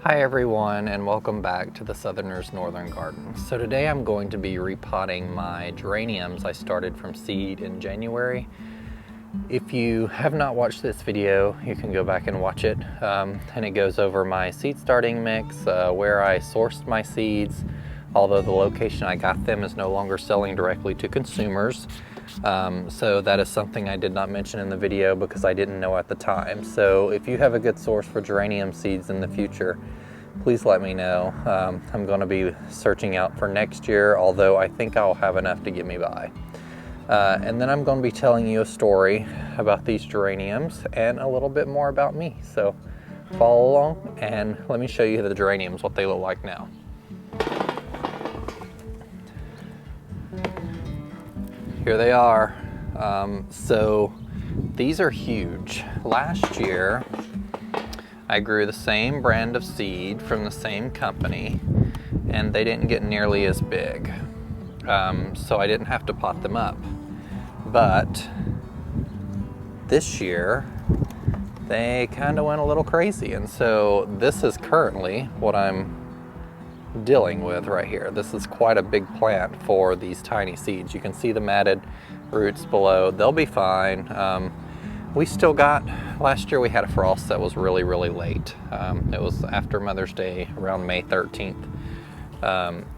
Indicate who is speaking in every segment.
Speaker 1: Hi everyone, and welcome back to the Southerner's Northern Garden. So today I'm going to be repotting my geraniums I started from seed in January. If you have not watched this video, you can go back and watch it. And it goes over my seed starting mix, where I sourced my seeds, although the location I got them is no longer selling directly to consumers. So that is something I did not mention in the video because I didn't know at the time. So if you have a good source for geranium seeds in the future, please let me know. I'm going to be searching out for next year, although I think I'll have enough to get me by. And then I'm going to be telling you a story about these geraniums and a little bit more about me. So follow along and let me show you the geraniums, what they look like now. Here they are. So these are huge. Last year, I grew the same brand of seed from the same company, and they didn't get nearly as big. So I didn't have to pot them up. But this year, they kind of went a little crazy. And so this is currently what I'm dealing with right here. This is quite a big plant for these tiny seeds. You can see the matted roots below. They'll be fine. We still got, last year we had a frost that was really late. It was after Mother's Day, around May 13th.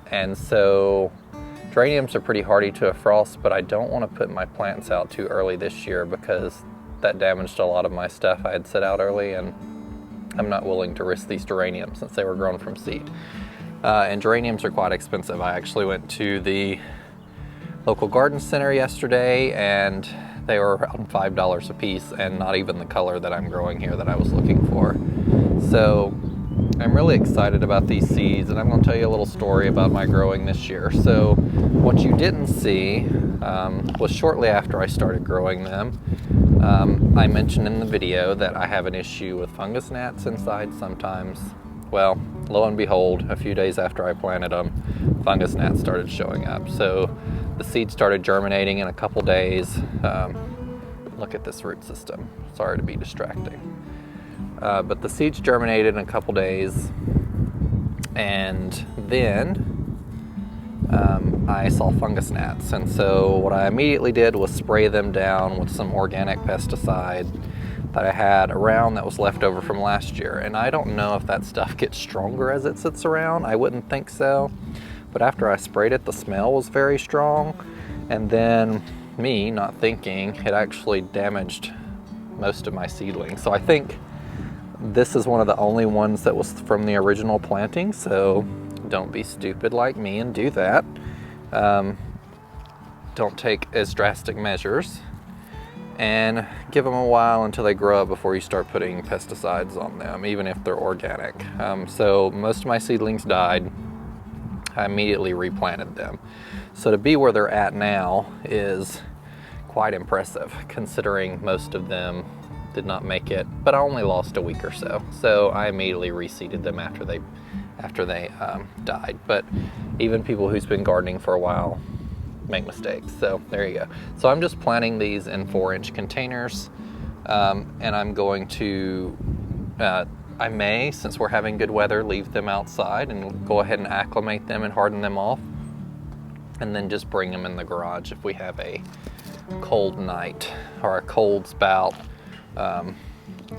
Speaker 1: And so geraniums are pretty hardy to a frost, but I don't want to put my plants out too early this year because that damaged a lot of my stuff I had set out early, and I'm not willing to risk these geraniums since they were grown from seed. And geraniums are quite expensive. I actually went to the local garden center yesterday and they were around $5 a piece, and not even the color that I'm growing here that I was looking for. So I'm really excited about these seeds, and I'm going to tell you a little story about my growing this year. So what you didn't see was shortly after I started growing them, I mentioned in the video that I have an issue with fungus gnats inside sometimes. Well, lo and behold, a few days after I planted them, fungus gnats started showing up. So the seed started germinating in a couple days. Look at this root system. Sorry to be distracting. But the seeds germinated in a couple days, and then I saw fungus gnats. And so what I immediately did was spray them down with some organic pesticide that I had around that was left over from last year. And I don't know if that stuff gets stronger as it sits around. I wouldn't think so. But after I sprayed it, the smell was very strong. And then me, not thinking, it actually damaged most of my seedlings. So I think this is one of the only ones that was from the original planting. So don't be stupid like me and do that. Don't take as drastic measures, and give them a while until they grow up before you start putting pesticides on them, even if they're organic. So most of my seedlings died. I immediately replanted them. So to be where they're at now is quite impressive, considering most of them did not make it, but I only lost a week or so. So I immediately reseeded them after they died. But even people who's been gardening for a while make mistakes. So there you go. So I'm just planting these in 4-inch containers, and I'm going to, I may, since we're having good weather, leave them outside and go ahead and acclimate them and harden them off, and then just bring them in the garage if we have a cold night or a cold spout,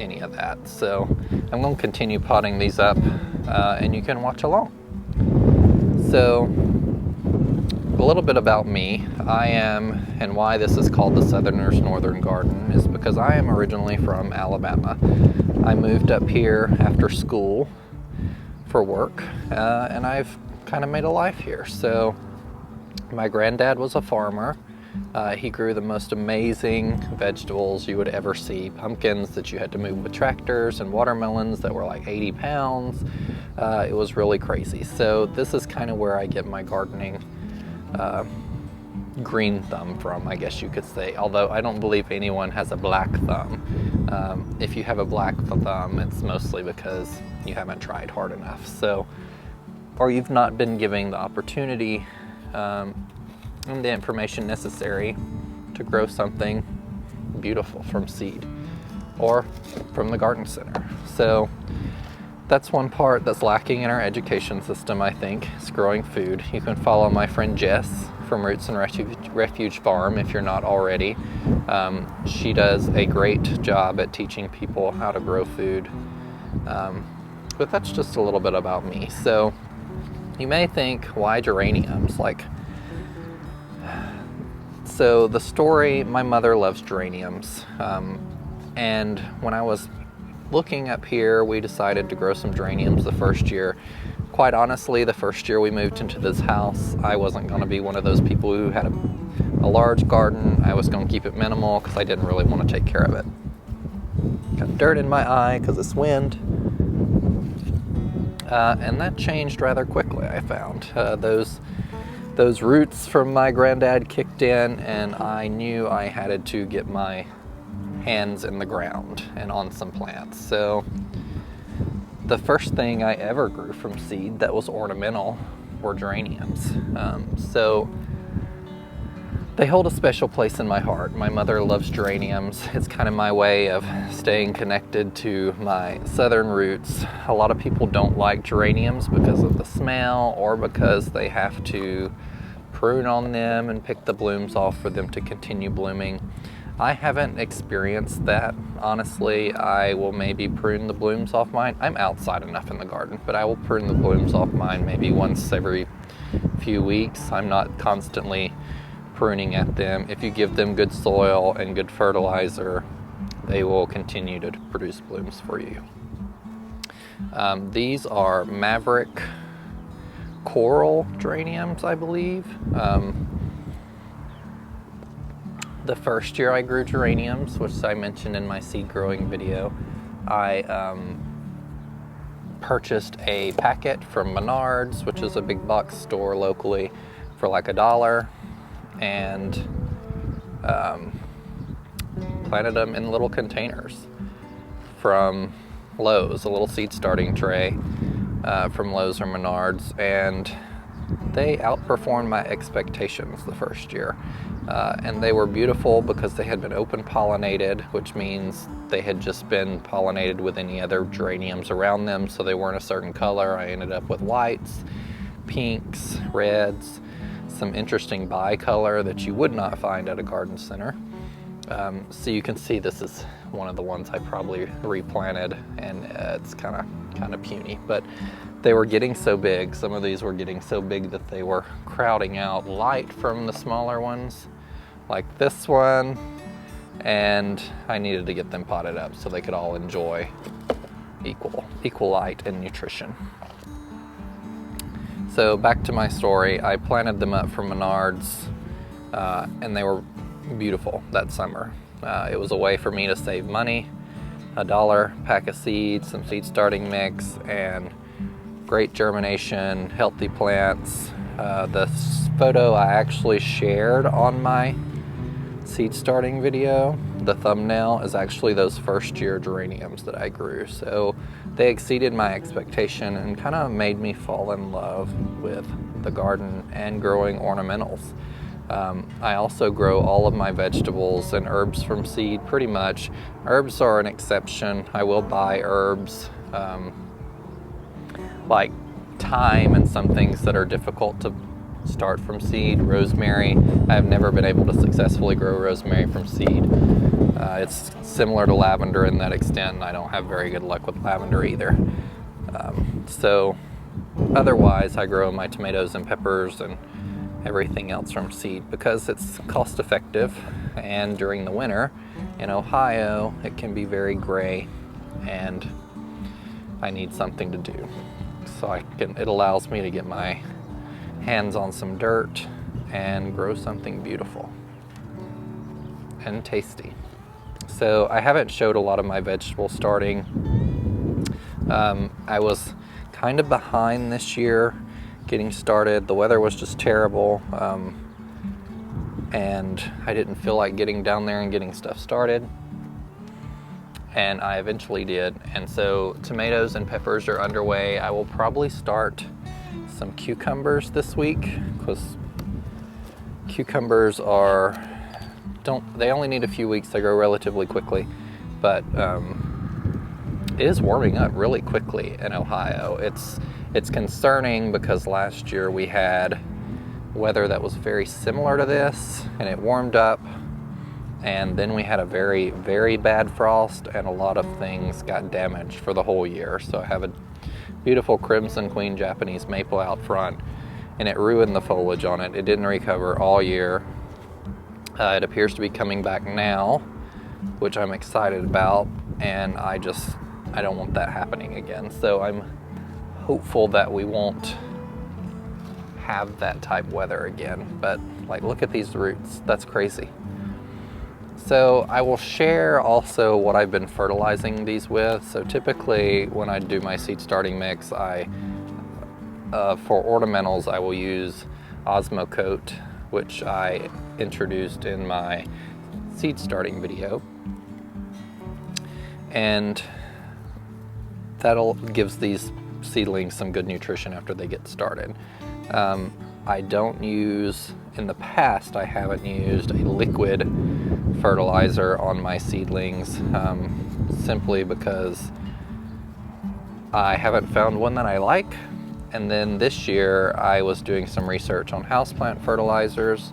Speaker 1: any of that. So I'm going to continue potting these up, and you can watch along. So a little bit about me. I am, and why this is called the Southerner's Northern Garden is because I am originally from Alabama. I moved up here after school for work, and I've kind of made a life here. So my granddad was a farmer. He grew the most amazing vegetables you would ever see. Pumpkins that you had to move with tractors, and watermelons that were like 80 pounds. It was really crazy. So this is kind of where I get my gardening green thumb from, I guess you could say, although I don't believe anyone has a black thumb. If you have a black thumb, it's mostly because you haven't tried hard enough, so, or you've not been given the opportunity and the information necessary to grow something beautiful from seed or from the garden center. So that's one part that's lacking in our education system, I think, is growing food. You can follow my friend Jess from Roots and Refuge Farm if you're not already. She does a great job at teaching people how to grow food. But that's just a little bit about me. So you may think, why geraniums? So the story, my mother loves geraniums. And when I was looking up here, we decided to grow some geraniums the first year. Quite honestly, the first year we moved into this house, I wasn't going to be one of those people who had a large garden. I was going to keep it minimal because I didn't really want to take care of it. Got dirt in my eye because it's wind. And that changed rather quickly, I found. Those roots from my granddad kicked in, and I knew I had to get my hands in the ground and on some plants. So the first thing I ever grew from seed that was ornamental were geraniums. So they hold a special place in my heart. My mother loves geraniums. It's kind of my way of staying connected to my southern roots. A lot of people don't like geraniums because of the smell or because they have to prune on them and pick the blooms off for them to continue blooming. I haven't experienced that. Honestly, I will maybe prune the blooms off mine. I'm outside enough in the garden, but I will prune the blooms off mine maybe once every few weeks. I'm not constantly pruning at them. If you give them good soil and good fertilizer, they will continue to produce blooms for you. These are Maverick coral geraniums, I believe. The first year I grew geraniums, which I mentioned in my seed growing video, I purchased a packet from Menards, which is a big box store locally, for like $1, and planted them in little containers from Lowe's, a little seed starting tray from Lowe's or Menards, and they outperformed my expectations the first year. And they were beautiful because they had been open pollinated, which means they had just been pollinated with any other geraniums around them, so they weren't a certain color. I ended up with whites, pinks, reds, some interesting bicolor that you would not find at a garden center. So you can see this is one of the ones I probably replanted, and it's kind of puny, but they were getting so big. Some of these were getting so big that they were crowding out light from the smaller ones, like this one, and I needed to get them potted up so they could all enjoy equal light and nutrition. So back to my story, I planted them up from Menards, and they were beautiful that summer. It was a way for me to save money, $1 pack of seeds, some seed starting mix, and great germination, healthy plants. The photo I actually shared on my seed starting video, the thumbnail, is actually those first year geraniums that I grew. So they exceeded my expectation and kind of made me fall in love with the garden and growing ornamentals. I also grow all of my vegetables and herbs from seed, pretty much. Herbs are an exception. I will buy herbs, like thyme and some things that are difficult to start from seed. Rosemary, I have never been able to successfully grow rosemary from seed. It's similar to lavender in that extent, and I don't have very good luck with lavender either. So otherwise, I grow my tomatoes and peppers and everything else from seed because it's cost effective, and during the winter in Ohio it can be very gray and I need something to do. So it allows me to get my hands on some dirt and grow something beautiful and tasty. So I haven't showed a lot of my vegetable starting. I was kind of behind this year getting started. The weather was just terrible, and I didn't feel like getting down there and getting stuff started, and I eventually did. And so tomatoes and peppers are underway. I will probably start some cucumbers this week because cucumbers they only need a few weeks. They grow relatively quickly, but it is warming up really quickly in Ohio. It's concerning because last year we had weather that was very similar to this, and it warmed up, and then we had a very, very bad frost, and a lot of things got damaged for the whole year. So I have a beautiful Crimson Queen Japanese maple out front, and it ruined the foliage on it. It didn't recover all year. It appears to be coming back now, which I'm excited about, and I don't want that happening again. So I'm hopeful that we won't have that type of weather again. But like, look at these roots, that's crazy. So I will share also what I've been fertilizing these with. So typically when I do my seed starting mix, for ornamentals I will use Osmocote, which I introduced in my seed starting video, and that'll gives these seedlings some good nutrition after they get started. I don't use, in the past I haven't used a liquid fertilizer on my seedlings, simply because I haven't found one that I like. And then this year I was doing some research on houseplant fertilizers,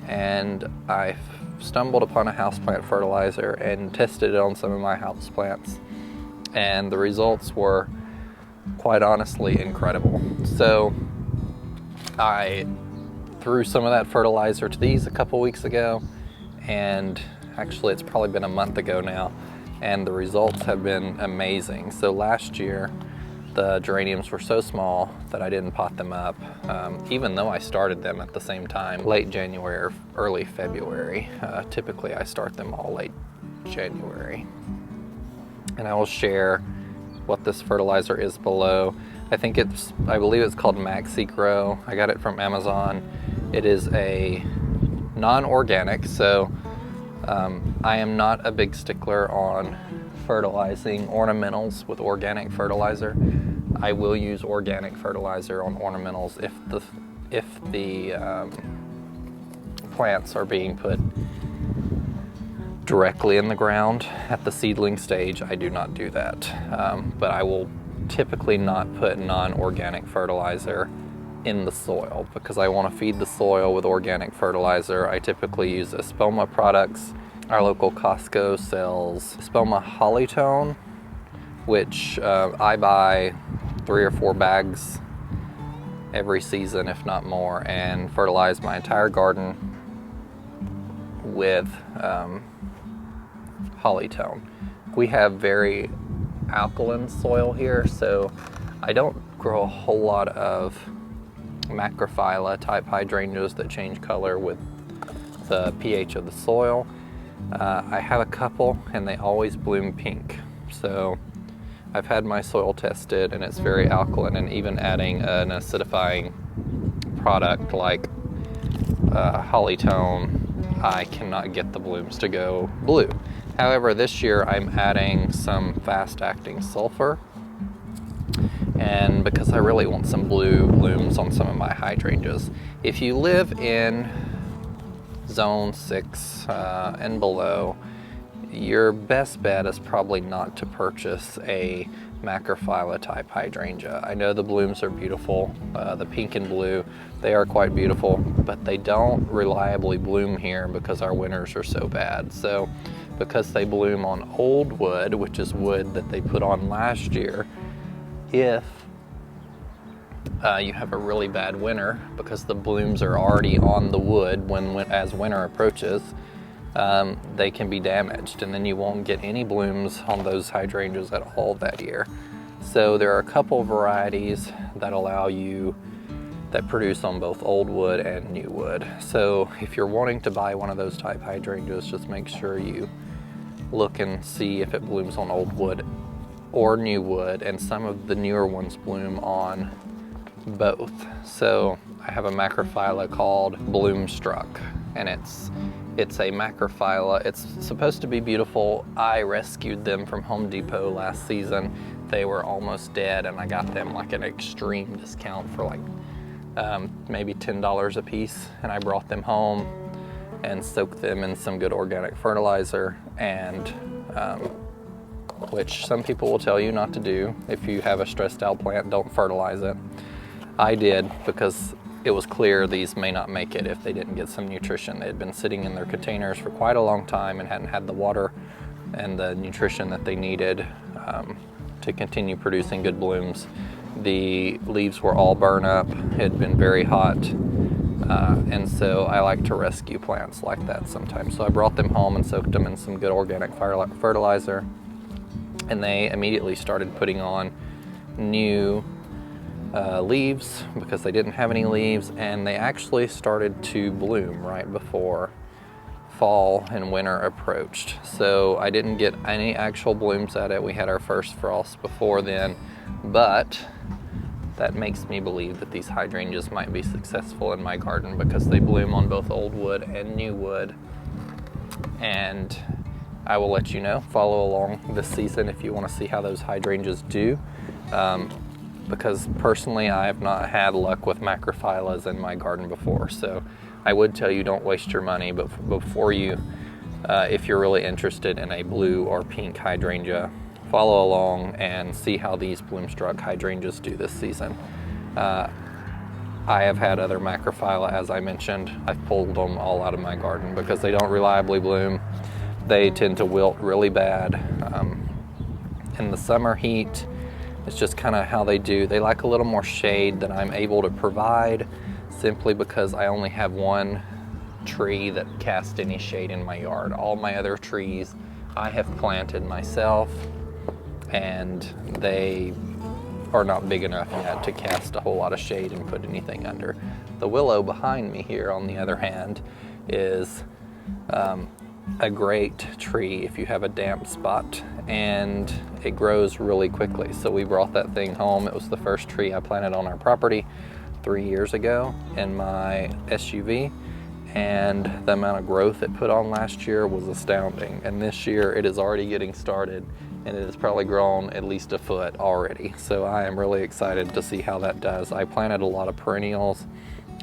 Speaker 1: and I stumbled upon a houseplant fertilizer and tested it on some of my houseplants, and the results were quite honestly incredible. So I threw some of that fertilizer to these a couple weeks ago, and actually it's probably been a month ago now, and the results have been amazing. So last year the geraniums were so small that I didn't pot them up, even though I started them at the same time, late January or early February. Typically I start them all late January. And I will share what this fertilizer is below. I believe it's called Maxi Grow. I got it from Amazon. It is a non-organic, so I am not a big stickler on fertilizing ornamentals with organic fertilizer. I will use organic fertilizer on ornamentals if the plants are being put directly in the ground at the seedling stage. I do not do that, but I will typically not put non-organic fertilizer in the soil because I want to feed the soil with organic fertilizer. I typically use 𝗟𝗶𝗸𝗲 products. Our local Costco sells 𝗟𝗶𝗸𝗲 Hollytone, which I buy 3 or 4 bags every season, if not more, and fertilize my entire garden with Hollytone. We have very alkaline soil here, so I don't grow a whole lot of 𝗟𝗶𝗸𝗲 type hydrangeas that change color with the pH of the soil. I have a couple and they always bloom pink. So I've had my soil tested and it's very alkaline, and even adding an acidifying product like Hollytone, I cannot get the blooms to go blue. However, this year I'm adding some fast-acting sulfur, and because I really want some blue blooms on some of my hydrangeas. If you live in zone 6 and below, your best bet is probably not to purchase a 𝗟𝗶𝗸𝗲 type hydrangea. I know the blooms are beautiful, the pink and blue, they are quite beautiful, but they don't reliably bloom here because our winters are so bad. So because they bloom on old wood, which is wood that they put on last year, if you have a really bad winter, because the blooms are already on the wood as winter approaches, they can be damaged, and then you won't get any blooms on those hydrangeas at all that year. So there are a couple varieties that produce on both old wood and new wood. So if you're wanting to buy one of those type hydrangeas, just make sure you look and see if it blooms on old wood or new wood, and some of the newer ones bloom on both. So I have a 𝗟𝗶𝗸𝗲 called Bloomstruck, and it's a 𝗟𝗶𝗸𝗲. It's supposed to be beautiful. I rescued them from Home Depot last season. They were almost dead, and I got them like an extreme discount for like maybe $10 a piece, and I brought them home and soaked them in some good organic fertilizer, and which some people will tell you not to do. If you have a stressed out plant, don't fertilize it. I did, because it was clear these may not make it if they didn't get some nutrition. They had been sitting in their containers for quite a long time and hadn't had the water and the nutrition that they needed to continue producing good blooms. The leaves were all burned up, it had been very hot, and so I like to rescue plants like that sometimes. So I brought them home and soaked them in some good organic fertilizer, and they immediately started putting on new leaves because they didn't have any leaves, and they actually started to bloom right before fall and winter approached. So I didn't get any actual blooms at it. We had our first frost before then, but that makes me believe that these hydrangeas might be successful in my garden because they bloom on both old wood and new wood. And I will let you know, follow along this season if you want to see how those hydrangeas do. Because personally I have not had luck with macrophyllus in my garden before, so I would tell you don't waste your money, but before you, if you're really interested in a blue or pink hydrangea, follow along and see how these bloomstruck hydrangeas do this season. I have had other macrophylla, as I mentioned. I've pulled them all out of my garden because they don't reliably bloom. They tend to wilt really bad. In the summer heat, it's just kind of how they do. They like a little more shade than I'm able to provide, simply because I only have one tree that casts any shade in my yard. All my other trees I have planted myself, and they are not big enough yet to cast a whole lot of shade and put anything under. The willow behind me here, on the other hand, is a great tree if you have a damp spot, and it grows really quickly. So we brought that thing home. It was the first tree I planted on our property 3 years ago in my SUV, and the amount of growth it put on last year was astounding. And this year it is already getting started, and it has probably grown at least a foot already. So I am really excited to see how that does. I planted a lot of perennials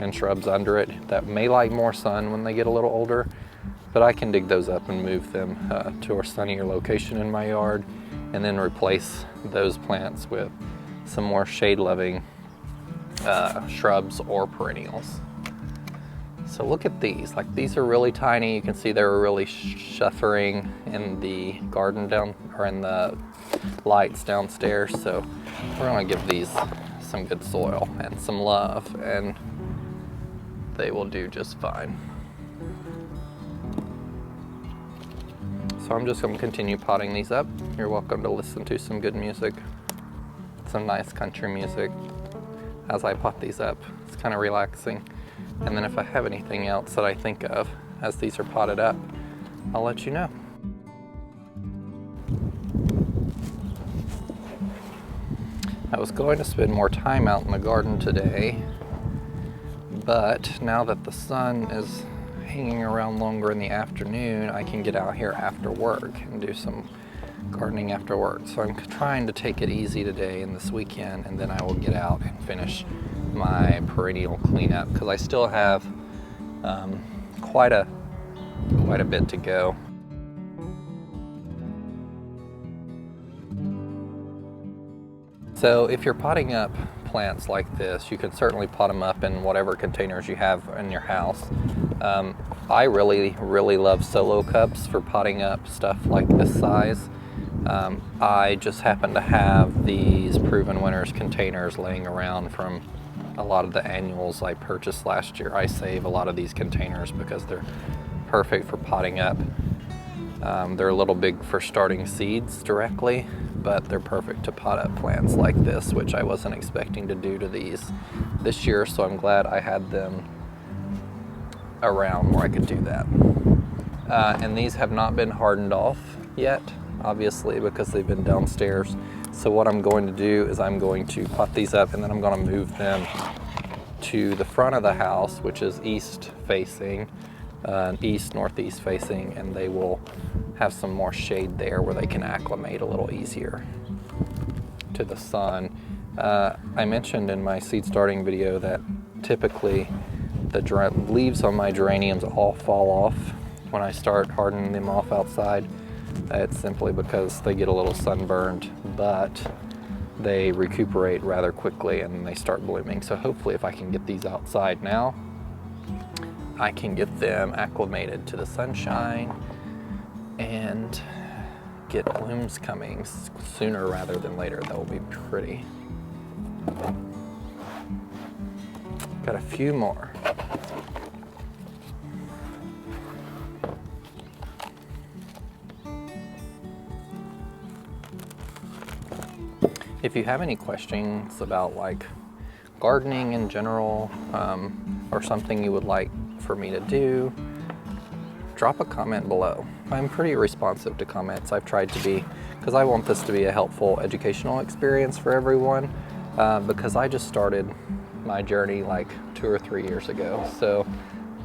Speaker 1: and shrubs under it that may like more sun when they get a little older, but I can dig those up and move them to a sunnier location in my yard, and then replace those plants with some more shade-loving shrubs or perennials. So look at these. Like, these are really tiny. You can see they were really suffering in the garden or in the lights downstairs. So we're gonna give these some good soil and some love, and they will do just fine. So I'm just going to continue potting these up. You're welcome to listen to some good music, some nice country music as I pot these up. It's kind of relaxing. And then if I have anything else that I think of as these are potted up, I'll let you know. I was going to spend more time out in the garden today, but now that the sun is hanging around longer in the afternoon, I can get out here after work and do some gardening after work. So I'm trying to take it easy today and this weekend, and then I will get out and finish my perennial cleanup, because I still have quite a bit to go. So if you're potting up plants like this, you can certainly pot them up in whatever containers you have in your house. I really love solo cups for potting up stuff like this size. I just happen to have these Proven Winners containers laying around from a lot of the annuals I purchased last year. I save a lot of these containers because they're perfect for potting up. They're a little big for starting seeds directly, but they're perfect to pot up plants like this, which I wasn't expecting to do to these this year, so I'm glad I had them around where I could do that. And these have not been hardened off yet, obviously, because they've been downstairs. So what I'm going to do is I'm going to pot these up, and then I'm going to move them to the front of the house, which is east facing, northeast facing, and they will have some more shade there where they can acclimate a little easier to the sun. I mentioned in my seed starting video that typically the leaves on my geraniums all fall off when I start hardening them off outside. It's simply because they get a little sunburned, but they recuperate rather quickly and they start blooming. So hopefully if I can get these outside now, I can get them acclimated to the sunshine and get blooms coming sooner rather than later. That will be pretty. Got a few more. If you have any questions about like gardening in general, or something you would like for me to do, drop a comment below. I'm pretty responsive to comments. I've tried to be, because I want this to be a helpful educational experience for everyone, because I just started my journey like 2 or 3 years ago. So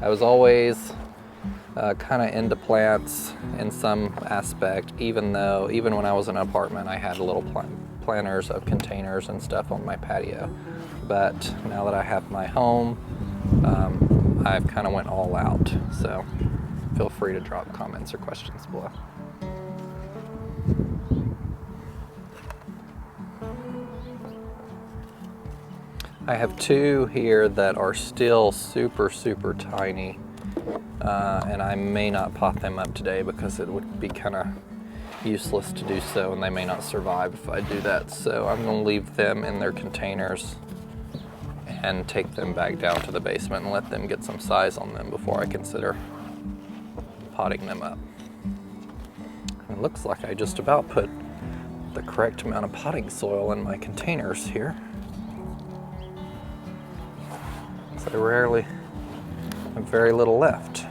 Speaker 1: I was always kind of into plants in some aspect, even when I was in an apartment, I had little planters of containers and stuff on my patio. But now that I have my home, I've kind of went all out. So feel free to drop comments or questions below. I have 2 here that are still super tiny, and I may not pot them up today because it would be kind of useless to do so, and they may not survive if I do that. So I'm going to leave them in their containers and take them back down to the basement and let them get some size on them before I consider potting them up. It looks like I just about put the correct amount of potting soil in my containers here. So I have very little left.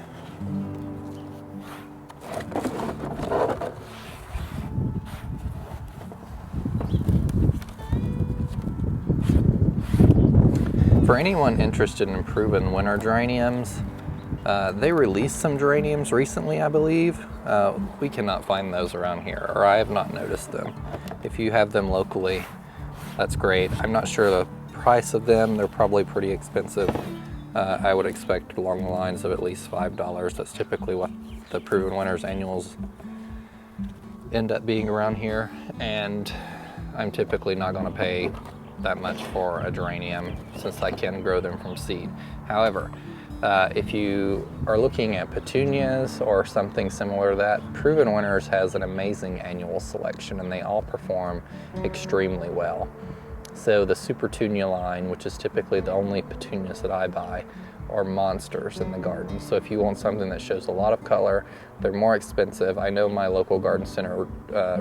Speaker 1: For anyone interested in improving winter geraniums, they released some geraniums recently, I believe. We cannot find those around here, or I have not noticed them. If you have them locally, that's great. I'm not sure the price of them. They're probably pretty expensive. I would expect along the lines of at least $5. That's typically what the Proven Winners annuals end up being around here, and I'm typically not going to pay that much for a geranium since I can grow them from seed. However, if you are looking at petunias or something similar to that, Proven Winners has an amazing annual selection and they all perform extremely well. So the Supertunia line, which is typically the only petunias that I buy, are monsters in the garden. So if you want something that shows a lot of color, they're more expensive. I know my local garden center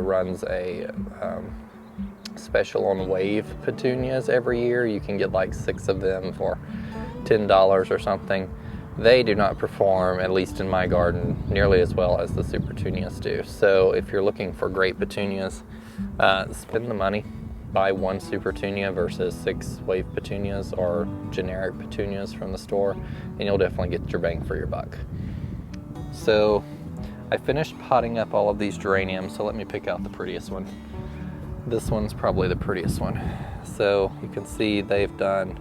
Speaker 1: runs a special on wave petunias every year. You can get like 6 of them for $10 or something. They do not perform, at least in my garden, nearly as well as the Supertunias do. So if you're looking for great petunias, spend the money, buy 1 Supertunia versus 6 wave petunias or generic petunias from the store, and you'll definitely get your bang for your buck. So I finished potting up all of these geraniums, so let me pick out the prettiest one. This one's probably the prettiest one. So you can see they've done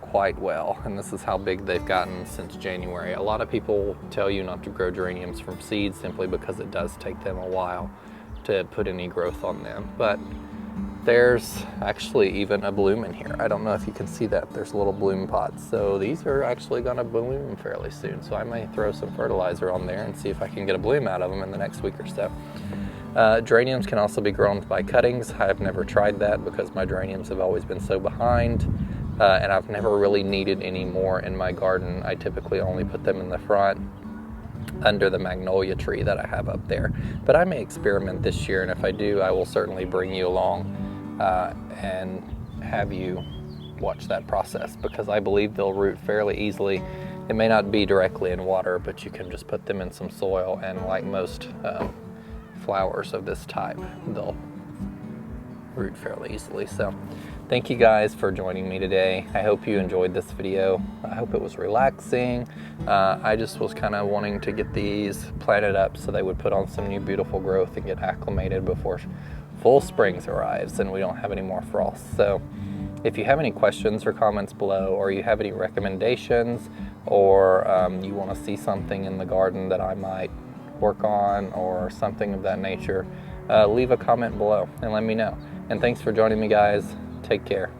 Speaker 1: quite well, and this is how big they've gotten since January. A lot of people tell you not to grow geraniums from seed simply because it does take them a while to put any growth on them. But there's actually even a bloom in here. I don't know if you can see that. There's little bloom pods. So these are actually gonna bloom fairly soon. So I may throw some fertilizer on there and see if I can get a bloom out of them in the next week or so. Geraniums can also be grown by cuttings. I've never tried that because my geraniums have always been so behind, and I've never really needed any more in my garden. I typically only put them in the front under the magnolia tree that I have up there. But I may experiment this year, and if I do, I will certainly bring you along and have you watch that process, because I believe they'll root fairly easily. It may not be directly in water, but you can just put them in some soil, and like most flowers of this type, they'll root fairly easily. So thank you guys for joining me today. I hope you enjoyed this video. I hope it was relaxing. I just was kind of wanting to get these planted up so they would put on some new beautiful growth and get acclimated before full springs arrives and we don't have any more frost. So if you have any questions or comments below, or you have any recommendations, or you want to see something in the garden that I might work on or something of that nature, leave a comment below and let me know. And thanks for joining me, guys. Take care.